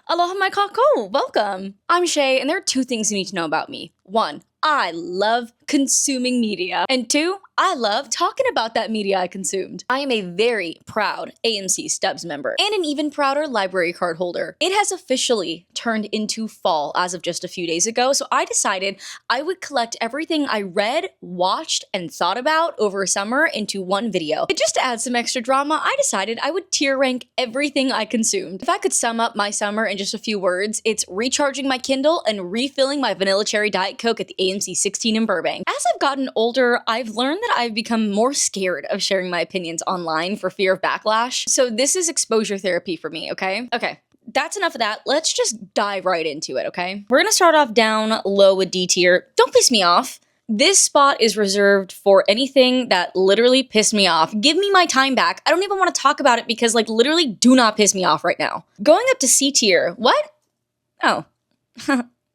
Aloha my kako, welcome! I'm Shay, and there are two things you need to know about me. One, I love consuming media. And two, I love talking about that media I consumed. I am a very proud AMC Stubs member, and an even prouder library card holder. It has officially turned into fall as of just a few days ago, so I decided I would collect everything I read, watched, and thought about over summer into one video. And just to add some extra drama, I decided I would tier rank everything I consumed. If I could sum up my summer in just a few words, it's recharging my Kindle and refilling my vanilla cherry Diet Coke at the AMC 16 in Burbank. As I've gotten older, I've learned that I've become more scared of sharing my opinions online for fear of backlash. So this is exposure therapy for me, okay? Okay. That's enough of that. Let's just dive right into it, okay? We're gonna start off down low with D tier. Don't piss me off. This spot is reserved for anything that literally pissed me off. Give me my time back. I don't even want to talk about it because, like, literally do not piss me off right now. Going up to C tier. What? Oh.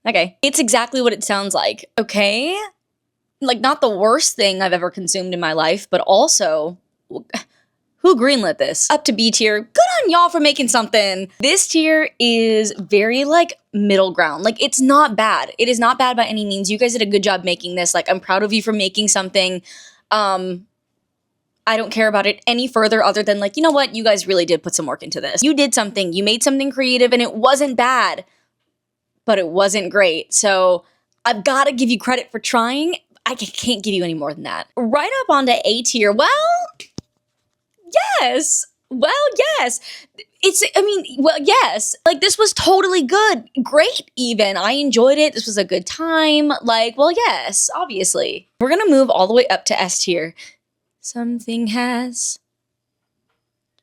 Okay. It's exactly what it sounds like, okay? Like, not the worst thing I've ever consumed in my life, but also, who greenlit this? Up to B tier. Good on y'all for making something. This tier is very, like, middle ground. Like, it's not bad. It is not bad by any means. You guys did a good job making this. Like, I'm proud of you for making something. I don't care about it any further other than, like, you know what? You guys really did put some work into this. You did something. You made something creative, and it wasn't bad, but it wasn't great. So I've got to give you credit for trying. I can't give you any more than that. Right up onto A tier. Well, yes. Well, yes. Yes. Like, this was totally good. Great, even. I enjoyed it. This was a good time. Like, well, yes, obviously. We're gonna move all the way up to S tier. Something has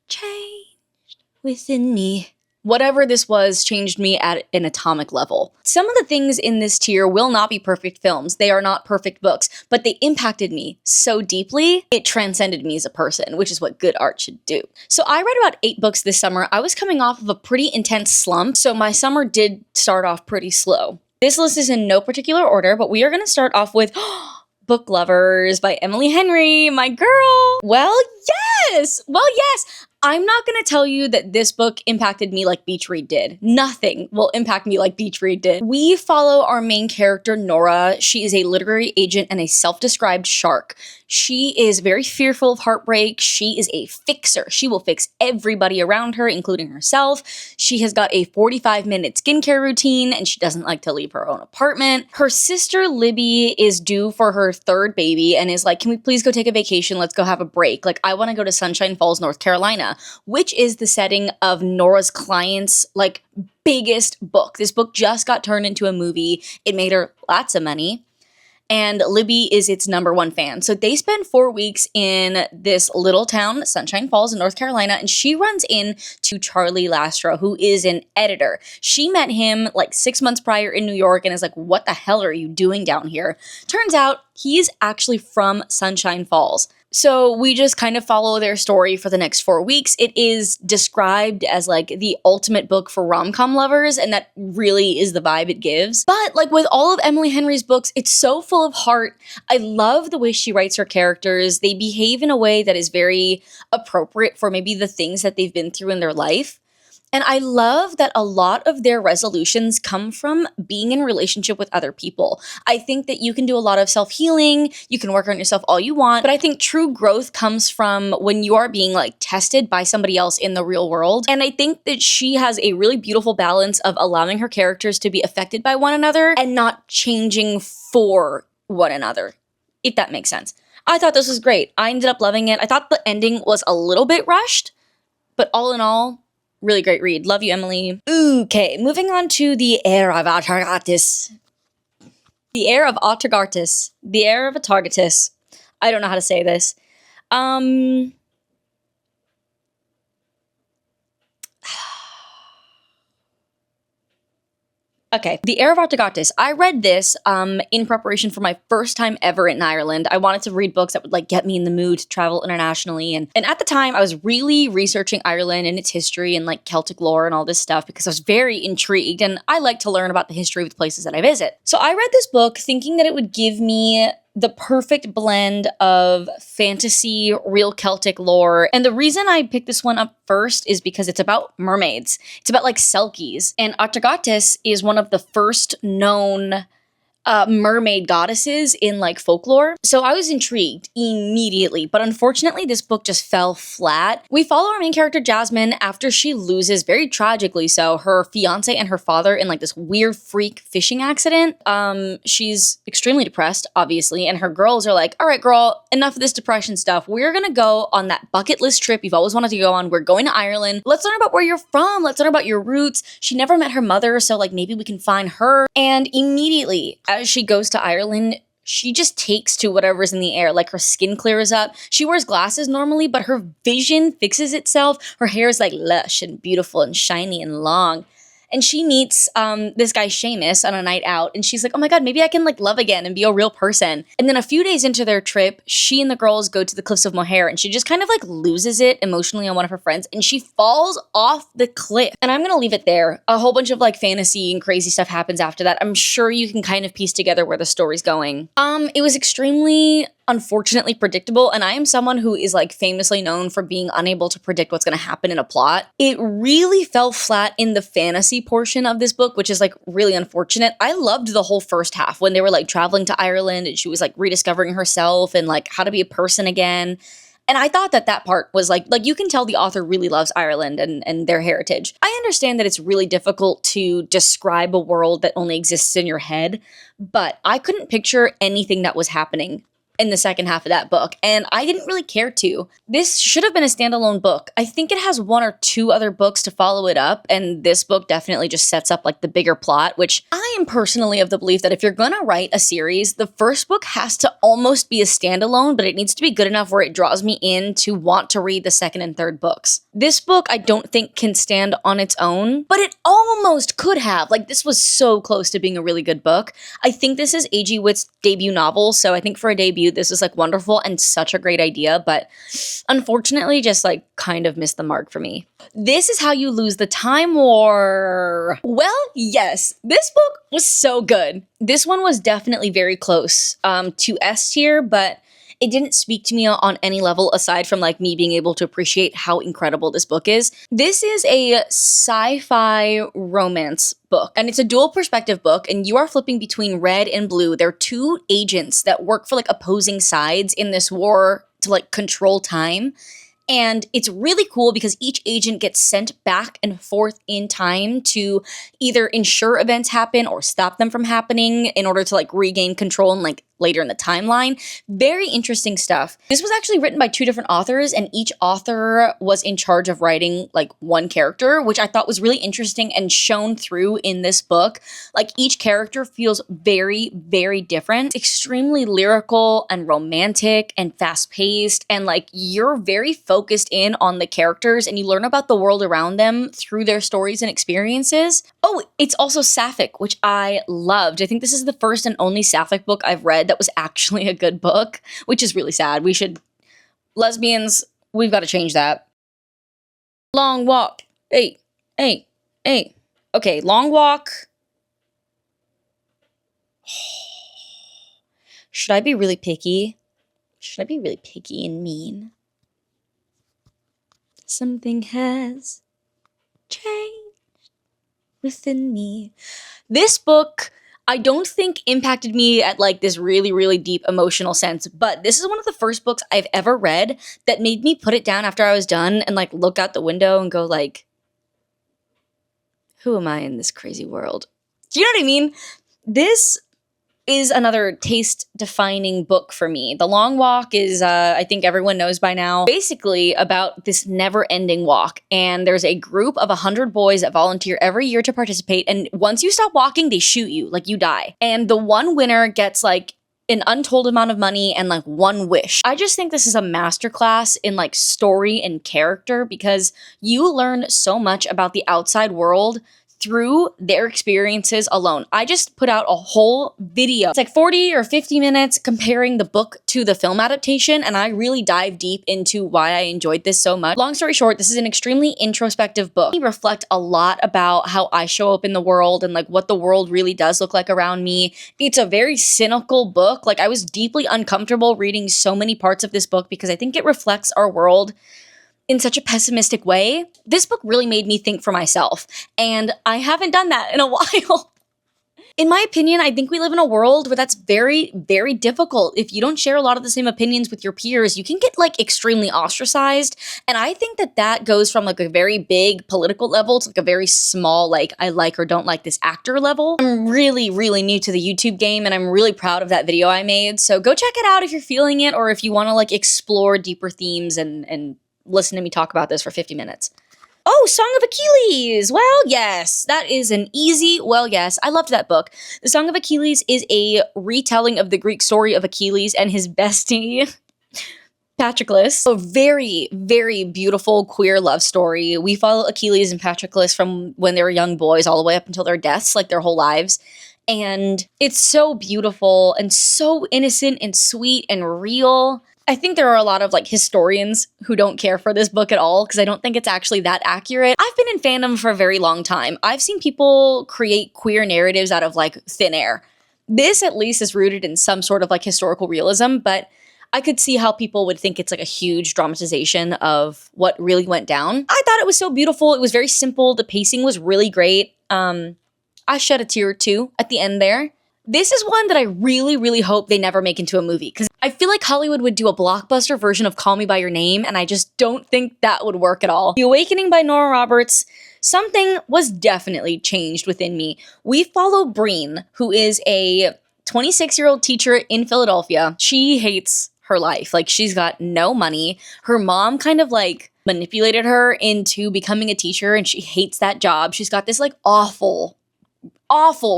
changed within me. Whatever this was changed me at an atomic level. Some of the things in this tier will not be perfect films. They are not perfect books, but they impacted me so deeply, it transcended me as a person, which is what good art should do. So I read about 8 books this summer. I was coming off of a pretty intense slump, so my summer did start off pretty slow. This list is in no particular order, but we are going to start off with Book Lovers by Emily Henry, my girl. Well, yes. I'm not going to tell you that this book impacted me like Beach Read did. Nothing will impact me like Beach Read did. We follow our main character, Nora. She is a literary agent and a self-described shark. She is very fearful of heartbreak. She is a fixer. She will fix everybody around her, including herself. She has got a 45-minute skincare routine, and she doesn't like to leave her own apartment. Her sister, Libby, is due for her 3rd baby and is like, can we please go take a vacation? Let's go have a break. Like, I want to go to Sunshine Falls, North Carolina, which is the setting of Nora's client's, like, biggest book. This book just got turned into a movie. It made her lots of money. And Libby is its #1 fan. So they spend 4 weeks in this little town, Sunshine Falls in North Carolina, and she runs into Charlie Lastra, who is an editor. She met him like 6 months prior in New York and is like, what the hell are you doing down here? Turns out he's actually from Sunshine Falls. So we just kind of follow their story for the next 4 weeks. It is described as like the ultimate book for rom-com lovers, and that really is the vibe it gives. But like with all of Emily Henry's books, it's so full of heart. I love the way she writes her characters. They behave in a way that is very appropriate for maybe the things that they've been through in their life. And I love that a lot of their resolutions come from being in relationship with other people. I think that you can do a lot of self-healing, you can work on yourself all you want, but I think true growth comes from when you are being like tested by somebody else in the real world. And I think that she has a really beautiful balance of allowing her characters to be affected by one another and not changing for one another, if that makes sense. I thought this was great. I ended up loving it. I thought the ending was a little bit rushed, but all in all, really great read. Love you, Emily. Okay, moving on to The Heir of Atargatis. The Heir of Atargatis. The Heir of Atargatis. I don't know how to say this. Okay, The Heir of Atargatis. I read this in preparation for my first time ever in Ireland. I wanted to read books that would like get me in the mood to travel internationally. And at the time, I was really researching Ireland and its history and like Celtic lore and all this stuff because I was very intrigued and I like to learn about the history of the places that I visit. So I read this book thinking that it would give me the perfect blend of fantasy, real Celtic lore. And the reason I picked this one up first is because it's about mermaids. It's about like selkies. And atargatis is one of the first known mermaid goddesses in like folklore. So I was intrigued immediately, but unfortunately this book just fell flat. We follow our main character Jasmine after she loses, very tragically so, her fiance and her father in like this weird freak fishing accident. She's extremely depressed, obviously, and her girls are like, all right, girl, enough of this depression stuff. We're gonna go on that bucket list trip you've always wanted to go on. We're going to Ireland. Let's learn about where you're from. Let's learn about your roots. She never met her mother, so like maybe we can find her. And immediately, as she goes to Ireland, she just takes to whatever's in the air. Like her skin clears up. She wears glasses normally, but her vision fixes itself. Her hair is like lush and beautiful and shiny and long. And she meets this guy Seamus on a night out, and she's like, oh my god, maybe I can like love again and be a real person. And then a few days into their trip, she and the girls go to the cliffs of Moher, and she just kind of like loses it emotionally on one of her friends, and she falls off the cliff. And I'm gonna leave it there. A whole bunch of like fantasy and crazy stuff happens after that. I'm sure you can kind of piece together where the story's going. It was extremely unfortunately predictable, and I am someone who is like famously known for being unable to predict what's going to happen in a plot. It really fell flat in the fantasy portion of this book, which is like really unfortunate. I loved the whole first half when they were like traveling to Ireland and she was like rediscovering herself and like how to be a person again. And I thought that that part was like you can tell the author really loves Ireland and their heritage. I understand that it's really difficult to describe a world that only exists in your head, but I couldn't picture anything that was happening in the second half of that book, and I didn't really care to. This should have been a standalone book. I think it has one or two other books to follow it up, and this book definitely just sets up like the bigger plot, which I am personally of the belief that if you're gonna write a series, the first book has to almost be a standalone, but it needs to be good enough where it draws me in to want to read the second and third books. This book I don't think can stand on its own, but it almost could have. Like, this was so close to being a really good book. I think this is A.G. Whitt's debut novel, so I think for a debut, this is like wonderful and such a great idea, but unfortunately just like kind of missed the mark for me. This is how you lose the Time War. Well, yes, this book was so good. This one was definitely very close to S tier, but it didn't speak to me on any level aside from like me being able to appreciate how incredible this book is. This is a sci-fi romance book, and it's a dual perspective book, and you are flipping between red and blue. They're two agents that work for like opposing sides in this war to like control time. And it's really cool because each agent gets sent back and forth in time to either ensure events happen or stop them from happening in order to like regain control and like later in the timeline. Very interesting stuff. This was actually written by two different authors, and each author was in charge of writing like one character, which I thought was really interesting and shown through in this book. Like, each character feels very, very different, extremely lyrical and romantic and fast-paced, and like you're very focused in on the characters and you learn about the world around them through their stories and experiences. Oh, it's also sapphic, which I loved. I think this is the first and only sapphic book I've read that was actually a good book, which is really sad. Lesbians, we've got to change that. Long Walk. Hey. Okay, Long Walk. Should I be really picky? Should I be really picky and mean? Something has changed within me. This book, I don't think impacted me at like this really, really deep emotional sense, but this is one of the first books I've ever read that made me put it down after I was done and like look out the window and go like, who am I in this crazy world? Do you know what I mean? This is another taste-defining book for me. The Long Walk is, I think everyone knows by now, basically about this never-ending walk. And there's a group of 100 boys that volunteer every year to participate. And once you stop walking, they shoot you, like you die. And the one winner gets like an untold amount of money and like one wish. I just think this is a masterclass in like story and character because you learn so much about the outside world through their experiences alone. I just put out a whole video. It's like 40 or 50 minutes comparing the book to the film adaptation, and I really dive deep into why I enjoyed this so much. Long story short, this is an extremely introspective book. I reflect a lot about how I show up in the world and like what the world really does look like around me. It's a very cynical book. Like, I was deeply uncomfortable reading so many parts of this book because I think it reflects our world in such a pessimistic way. This book really made me think for myself, and I haven't done that in a while. In my opinion, I think we live in a world where that's very, very difficult. If you don't share a lot of the same opinions with your peers, you can get like extremely ostracized. And I think that that goes from like a very big political level to like a very small, like I like or don't like this actor level. I'm really, really new to the YouTube game, and I'm really proud of that video I made. So go check it out if you're feeling it, or if you want to like explore deeper themes and listen to me talk about this for 50 minutes. Oh, Song of Achilles! Well, yes, that is an easy, well, yes, I loved that book. The Song of Achilles is a retelling of the Greek story of Achilles and his bestie, Patroclus. A very, very beautiful queer love story. We follow Achilles and Patroclus from when they were young boys all the way up until their deaths, like their whole lives. And it's so beautiful and so innocent and sweet and real. I think there are a lot of like historians who don't care for this book at all because I don't think it's actually that accurate. I've been in fandom for a very long time. I've seen people create queer narratives out of like thin air. This at least is rooted in some sort of like historical realism, but I could see how people would think it's like a huge dramatization of what really went down. I thought it was so beautiful. It was very simple. The pacing was really great. I shed a tear or two at the end there. This is one that I really, really hope they never make into a movie, because I feel like Hollywood would do a blockbuster version of Call Me By Your Name, and I just don't think that would work at all. The Awakening by Nora Roberts, something was definitely changed within me. We follow Breen, who is a 26-year-old teacher in Philadelphia. She hates her life. Like, she's got no money. Her mom kind of like manipulated her into becoming a teacher, and she hates that job. She's got this like awful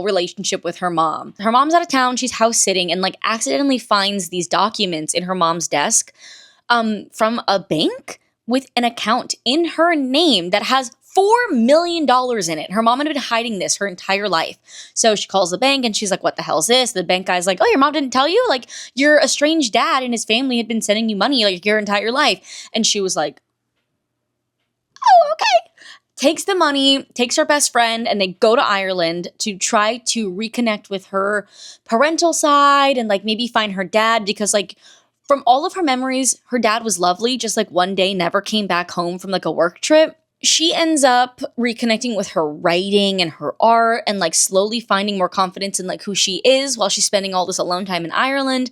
relationship with her mom. Her mom's out of town, she's house sitting, and like accidentally finds these documents in her mom's desk from a bank with an account in her name that has $4 million in it. Her mom had been hiding this her entire life. So she calls the bank and she's like, what the hell is this? The bank guy's like, oh, your mom didn't tell you? Like, your estranged dad and his family had been sending you money like your entire life. And she was like, oh, okay. Takes the money, takes her best friend, and they go to Ireland to try to reconnect with her parental side and like maybe find her dad, because like from all of her memories, her dad was lovely, just like one day never came back home from like a work trip. She ends up reconnecting with her writing and her art and like slowly finding more confidence in like who she is while she's spending all this alone time in Ireland.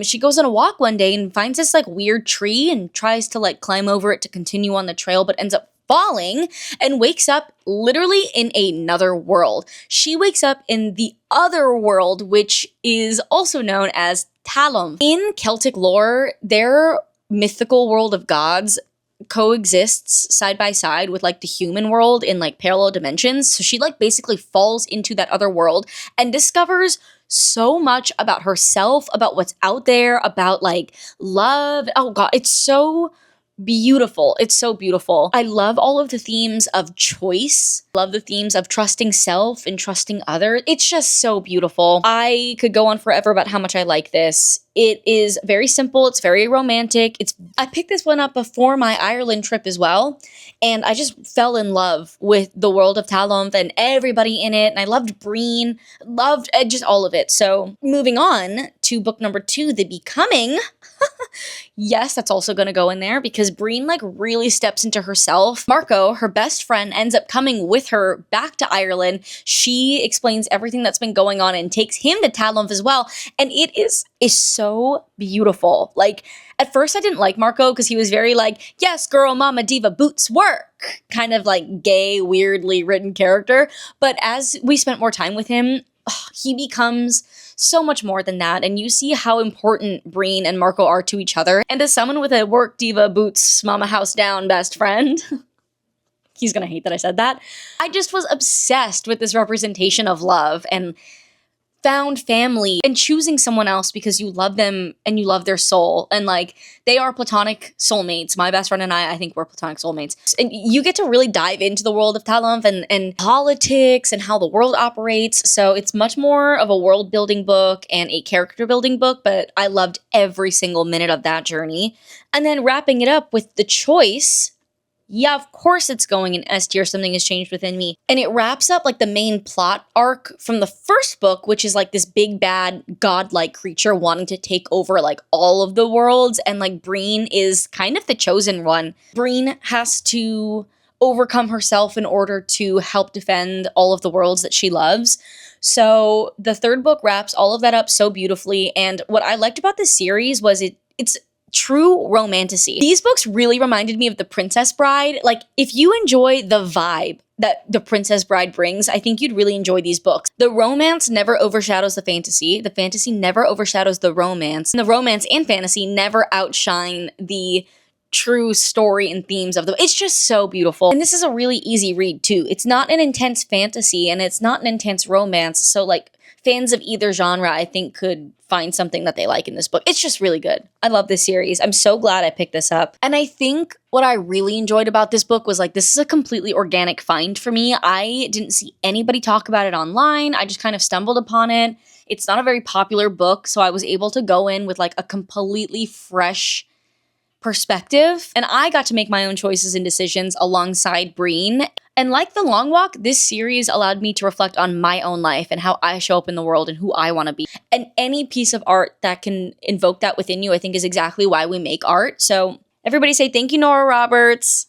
She goes on a walk one day and finds this like weird tree and tries to like climb over it to continue on the trail, but ends up falling and wakes up literally in another world. She wakes up in the other world, which is also known as Talum. In Celtic lore, their mythical world of gods coexists side by side with like the human world in like parallel dimensions. So she like basically falls into that other world and discovers so much about herself, about what's out there, about like love. Oh God, it's so beautiful. It's so beautiful. I love all of the themes of choice. Love the themes of trusting self and trusting others. It's just so beautiful. I could go on forever about how much I like this. It is very simple. It's very romantic. I picked this one up before my Ireland trip as well, and I just fell in love with the world of Talum and everybody in it, and I loved Breen, loved just all of it. So moving on to book number 2, The Becoming. Yes, that's also going to go in there because Breen like really steps into herself. Marco, her best friend, ends up coming with her back to Ireland. She explains everything that's been going on and takes him to Talum as well. And it is so beautiful. Like, at first I didn't like Marco because he was very like, yes, girl, mama, diva, boots work. Kind of like gay, weirdly written character. But as we spent more time with him, he becomes so much more than that, and you see how important Breen and Marco are to each other. And as someone with a work diva, boots, mama house down best friend, he's gonna hate that I said that, I just was obsessed with this representation of love and found family and choosing someone else because you love them and you love their soul. And like, they are platonic soulmates. My best friend and I think we're platonic soulmates. And you get to really dive into the world of Talanth and politics and how the world operates. So it's much more of a world building book and a character building book, but I loved every single minute of that journey. And then wrapping it up with the choice. Yeah, of course it's going in S tier. Something has changed within me. And it wraps up like the main plot arc from the first book, which is like this big bad godlike creature wanting to take over like all of the worlds. And like Breen is kind of the chosen one. Breen has to overcome herself in order to help defend all of the worlds that she loves. So the third book wraps all of that up so beautifully. And what I liked about this series was it's true romantasy. These books really reminded me of The Princess Bride. Like, if you enjoy the vibe that The Princess Bride brings, I think you'd really enjoy these books. The romance never overshadows the fantasy never overshadows the romance, and the romance and fantasy never outshine the true story and themes of them. It's just so beautiful. And this is a really easy read too. It's not an intense fantasy and it's not an intense romance, so like fans of either genre, I think, could find something that they like in this book. It's just really good. I love this series. I'm so glad I picked this up. And I think what I really enjoyed about this book was like, this is a completely organic find for me. I didn't see anybody talk about it online. I just kind of stumbled upon it. It's not a very popular book, so I was able to go in with like a completely fresh perspective. And I got to make my own choices and decisions alongside Breen. And like The Long Walk, this series allowed me to reflect on my own life and how I show up in the world and who I want to be. And any piece of art that can invoke that within you, I think, is exactly why we make art. So everybody say thank you, Nora Roberts.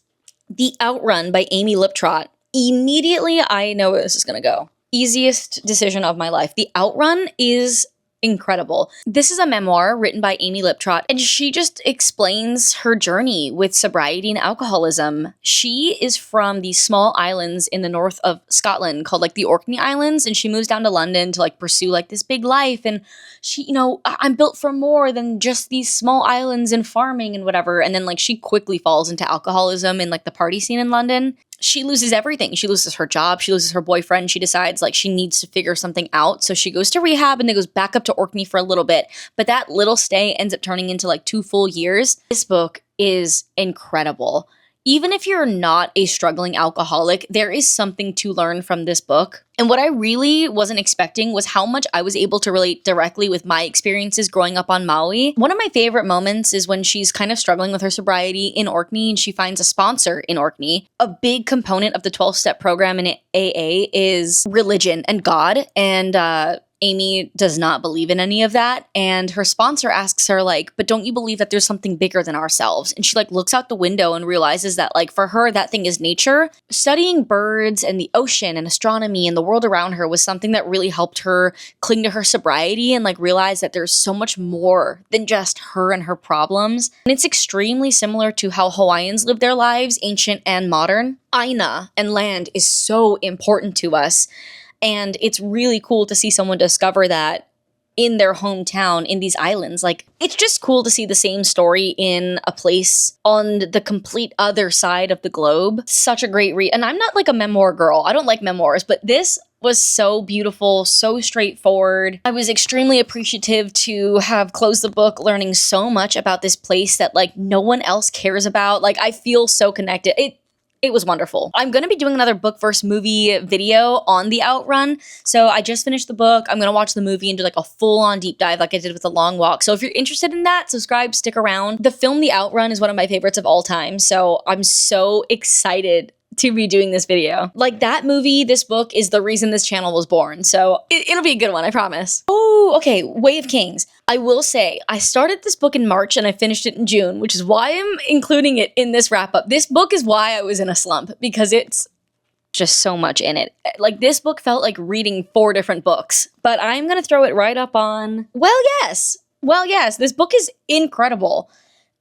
The Outrun by Amy Liptrot. Immediately, I know where this is going to go. Easiest decision of my life. The Outrun is incredible. This is a memoir written by Amy Liptrot, and she just explains her journey with sobriety and alcoholism. She is from these small islands in the north of Scotland called like the Orkney Islands, and she moves down to London to like pursue like this big life. And she, you know, I'm built for more than just these small islands and farming and whatever. And then like she quickly falls into alcoholism and like the party scene in London. She loses everything. She loses her job. She loses her boyfriend. She decides like she needs to figure something out. So she goes to rehab and then goes back up to Orkney for a little bit. But that little stay ends up turning into like 2 full years. This book is incredible. Even if you're not a struggling alcoholic, there is something to learn from this book. And what I really wasn't expecting was how much I was able to relate directly with my experiences growing up on Maui. One of my favorite moments is when she's kind of struggling with her sobriety in Orkney and she finds a sponsor in Orkney. A big component of the 12-step program in AA is religion and God. And Amy does not believe in any of that. And her sponsor asks her like, but don't you believe that there's something bigger than ourselves? And she like looks out the window and realizes that like for her, that thing is nature. Studying birds and the ocean and astronomy and the world around her was something that really helped her cling to her sobriety and like realize that there's so much more than just her and her problems. And it's extremely similar to how Hawaiians live their lives, ancient and modern. Aina and land is so important to us. And it's really cool to see someone discover that in their hometown, in these islands. Like, it's just cool to see the same story in a place on the complete other side of the globe. Such a great read. And I'm not like a memoir girl. I don't like memoirs, but this was so beautiful, so straightforward. I was extremely appreciative to have closed the book learning so much about this place that like no one else cares about. Like, I feel so connected. It was wonderful. I'm going to be doing another book versus movie video on The Outrun. So I just finished the book. I'm going to watch the movie and do like a full-on deep dive like I did with The Long Walk. So if you're interested in that, subscribe, stick around. The film The Outrun is one of my favorites of all time. So I'm so excited to be doing this video. Like that movie, this book is the reason this channel was born. So it'll be a good one, I promise. Oh, okay. Way of Kings. I will say, I started this book in March and I finished it in June, which is why I'm including it in this wrap up. This book is why I was in a slump, because it's just so much in it. Like this book felt like reading 4 different books, but I'm going to throw it right up on, well, yes, this book is incredible.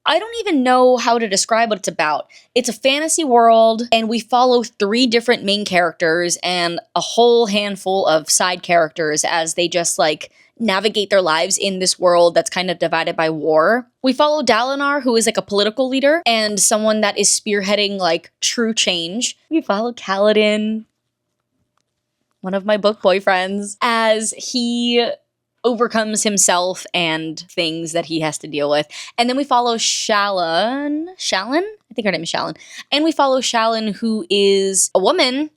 I don't even know how to describe what it's about. It's a fantasy world, and we follow 3 different main characters and a whole handful of side characters as they just, like, navigate their lives in this world that's kind of divided by war. We follow Dalinar, who is, like, a political leader and someone that is spearheading, like, true change. We follow Kaladin. one of my book boyfriends, as he overcomes himself and things that he has to deal with. And then we follow Shallon? I think her name is Shallon. And we follow Shallon, who is a woman,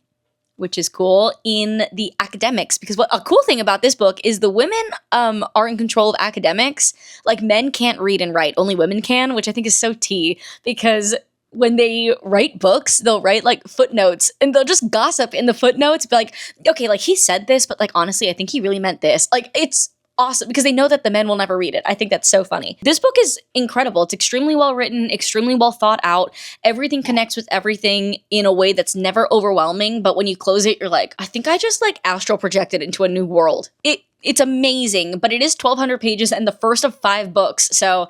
which is cool, in the academics. Because what a cool thing about this book is the women are in control of academics. Like, men can't read and write, only women can, which I think is so tea, because when they write books, they'll write like footnotes and they'll just gossip in the footnotes, be like, okay, like he said this, but like honestly, I think he really meant this. Like, it's awesome because they know that the men will never read it. I think that's so funny. This book is incredible. It's extremely well written, extremely well thought out. Everything connects with everything in a way that's never overwhelming, but when you close it, you're like, I think I just like astral projected into a new world. It's amazing, but it is 1,200 pages and the first of 5 books, so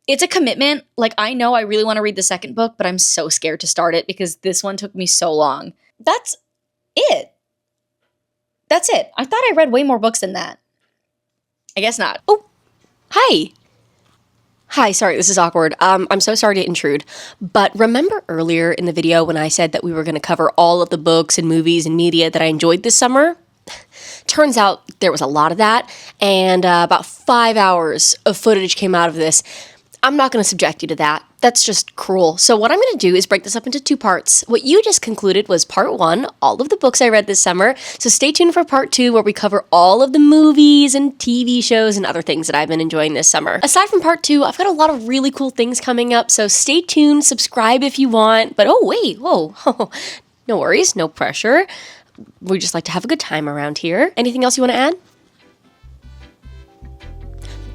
it's a commitment. Like, I know I really want to read the second book, but I'm so scared to start it because this one took me so long. That's it. That's it. I thought I read way more books than that. I guess not. Oh, hi. Hi, sorry, this is awkward. I'm so sorry to intrude, but remember earlier in the video when I said that we were going to cover all of the books and movies and media that I enjoyed this summer? Turns out there was a lot of that, and about 5 hours of footage came out of this. I'm not going to subject you to that. That's just cruel. So what I'm going to do is break this up into 2 parts. What you just concluded was part 1, all of the books I read this summer. So stay tuned for part 2, where we cover all of the movies and TV shows and other things that I've been enjoying this summer. Aside from part 2, I've got a lot of really cool things coming up. So stay tuned, subscribe if you want. But oh wait, whoa, no worries, no pressure. We just like to have a good time around here. Anything else you want to add?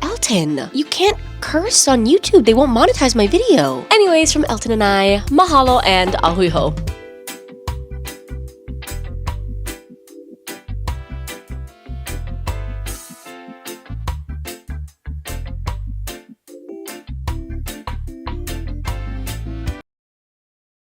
Elton, you can't curse on YouTube. They won't monetize my video. Anyways, from Elton and I, mahalo and ahuiho.